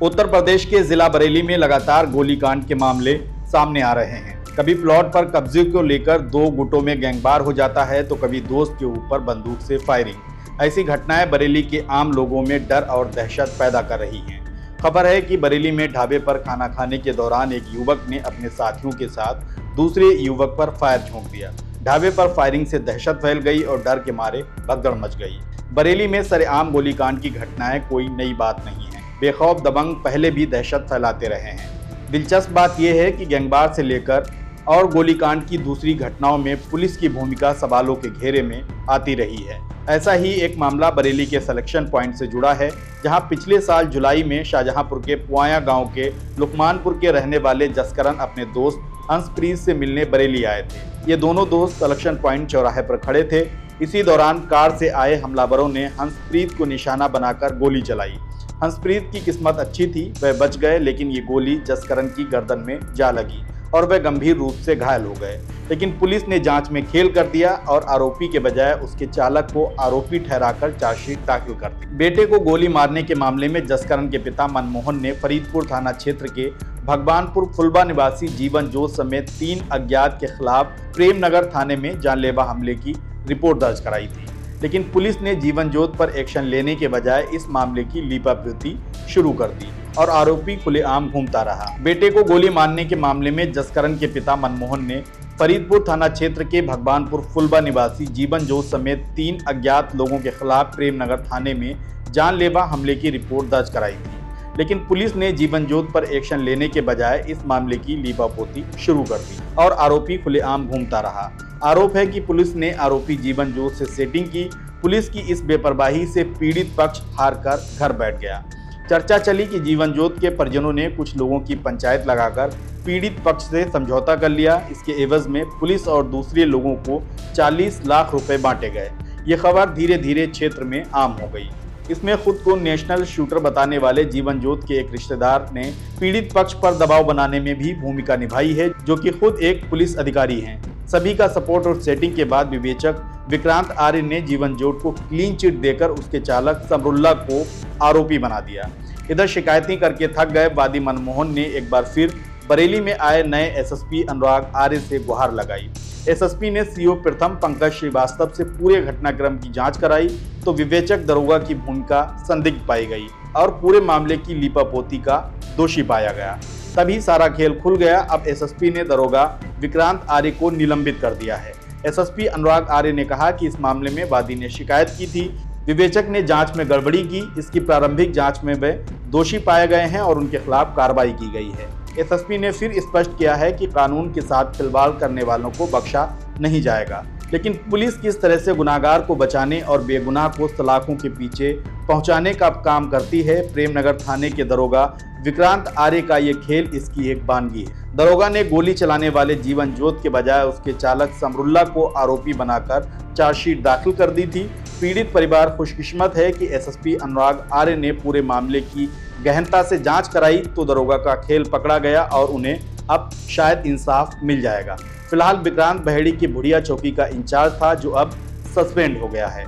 उत्तर प्रदेश के जिला बरेली में लगातार गोलीकांड के मामले सामने आ रहे हैं। कभी प्लॉट पर कब्जे को लेकर दो गुटों में गैंगवार हो जाता है तो कभी दोस्त के ऊपर बंदूक से फायरिंग। ऐसी घटनाएं बरेली के आम लोगों में डर और दहशत पैदा कर रही हैं। खबर है कि बरेली में ढाबे पर खाना खाने के दौरान एक युवक ने अपने साथियों के साथ दूसरे युवक पर फायर झोंक दिया। ढाबे पर फायरिंग से दहशत फैल गई और डर के मारे भगदड़ मच गई। बरेली में सरेआम गोलीकांड की घटनाएं कोई नई बात नहीं है। बेखौफ दबंग पहले भी दहशत फैलाते रहे हैं। दिलचस्प बात यह है कि गैंगवार से लेकर और गोलीकांड की दूसरी घटनाओं में पुलिस की भूमिका सवालों के घेरे में आती रही है। ऐसा ही एक मामला बरेली के सिलेक्शन पॉइंट से जुड़ा है, जहां पिछले साल जुलाई में शाहजहांपुर के पुआया गांव के लुकमानपुर के रहने वाले जसकरण अपने दोस्त हंसप्रीत से मिलने बरेली आए थे। ये दोनों दोस्त सिलेक्शन पॉइंट चौराहे पर खड़े थे। इसी दौरान कार से आए हमलावरों ने हंसप्रीत को निशाना बनाकर गोली चलाई। हंसप्रीत की किस्मत अच्छी थी, वह बच गए, लेकिन ये गोली जसकरण की गर्दन में जा लगी और वह गंभीर रूप से घायल हो गए। लेकिन पुलिस ने जांच में खेल कर दिया और आरोपी के बजाय उसके चालक को आरोपी ठहराकर चार्जशीट दाखिल कर दी। बेटे को गोली मारने के मामले में जसकरण के पिता मनमोहन ने फरीदपुर थाना क्षेत्र के भगवानपुर फुलबा निवासी जीवन जोत समेत 3 अज्ञात के खिलाफ प्रेमनगर थाने में जानलेवा हमले की रिपोर्ट दर्ज कराई थी। लेकिन पुलिस ने जीवन जोत पर एक्शन लेने के बजाय इस मामले की लीपापोती शुरू कर दी और आरोपी खुलेआम घूमता रहा। बेटे को गोली मारने के मामले में जसकरण के पिता मनमोहन ने फरीदपुर थाना क्षेत्र के भगवानपुर फुलबा निवासी जीवन जोत समेत 3 अज्ञात लोगों के खिलाफ प्रेमनगर थाने में जानलेवा हमले की रिपोर्ट दर्ज कराई थी। लेकिन पुलिस ने जीवन जोत पर एक्शन लेने के बजाय इस मामले की लीपापोती शुरू कर दी और आरोपी खुलेआम घूमता रहा। आरोप है कि पुलिस ने आरोपी जीवन जोत से सेटिंग की। पुलिस की इस बेपरवाही से पीड़ित पक्ष हारकर घर बैठ गया। चर्चा चली कि जीवन जोत के परिजनों ने कुछ लोगों की पंचायत लगाकर पीड़ित पक्ष से समझौता कर लिया। इसके एवज में पुलिस और दूसरे लोगों को 40 लाख रुपए बांटे गए। ये खबर धीरे धीरे क्षेत्र में आम हो गई। इसमें खुद को नेशनल शूटर बताने वाले जीवन जोत के एक रिश्तेदार ने पीड़ित पक्ष पर दबाव बनाने में भी भूमिका निभाई है, जो कि खुद एक पुलिस अधिकारी हैं। सभी का सपोर्ट और सेटिंग के बाद विवेचक विक्रांत आर्य ने जीवन जोत को क्लीन चिट देकर उसके चालक समरुल्ला को आरोपी बना दिया। इधर शिकायतें करके थक गए वादी मनमोहन ने एक बार फिर बरेली में आए नए एसएसपी अनुराग आर्य से गुहार लगाई। एसएसपी ने सीओ प्रथम पंकज श्रीवास्तव से पूरे घटनाक्रम की जांच कराई तो विवेचक दरोगा की भूमिका संदिग्ध पाई गई और पूरे मामले की लीपापोती का दोषी पाया गया। तभी सारा खेल खुल गया। अब एसएसपी ने दरोगा विक्रांत आर्य को निलंबित कर दिया है। एसएसपी अनुराग आर्य ने कहा कि इस मामले में वादी ने शिकायत की थी, विवेचक ने जांच में गड़बड़ी की। इसकी प्रारंभिक जांच में वे दोषी पाए गए हैं और उनके खिलाफ कार्रवाई की गई है। एसएसपी ने फिर स्पष्ट किया है कि कानून के साथ खिलवाड़ करने वालों को बख्शा नहीं जाएगा। लेकिन पुलिस किस तरह से गुनाहगार को बचाने और बेगुनाह को सलाखों के पीछे पहुंचाने का काम करती है, प्रेमनगर थाने के दरोगा विक्रांत आर्य का ये खेल इसकी एक वानगी है। दरोगा ने गोली चलाने वाले जीवन जोत के बजाय उसके चालक समरुल्ला को आरोपी बनाकर चार्जशीट दाखिल कर दी थी। पीड़ित परिवार खुशकिस्मत है कि एसएसपी अनुराग आर्य ने पूरे मामले की गहनता से जांच कराई तो दरोगा का खेल पकड़ा गया और उन्हें अब शायद इंसाफ मिल जाएगा। फिलहाल विक्रांत बहेड़ी की भुड़िया चौकी का इंचार्ज था, जो अब सस्पेंड हो गया है।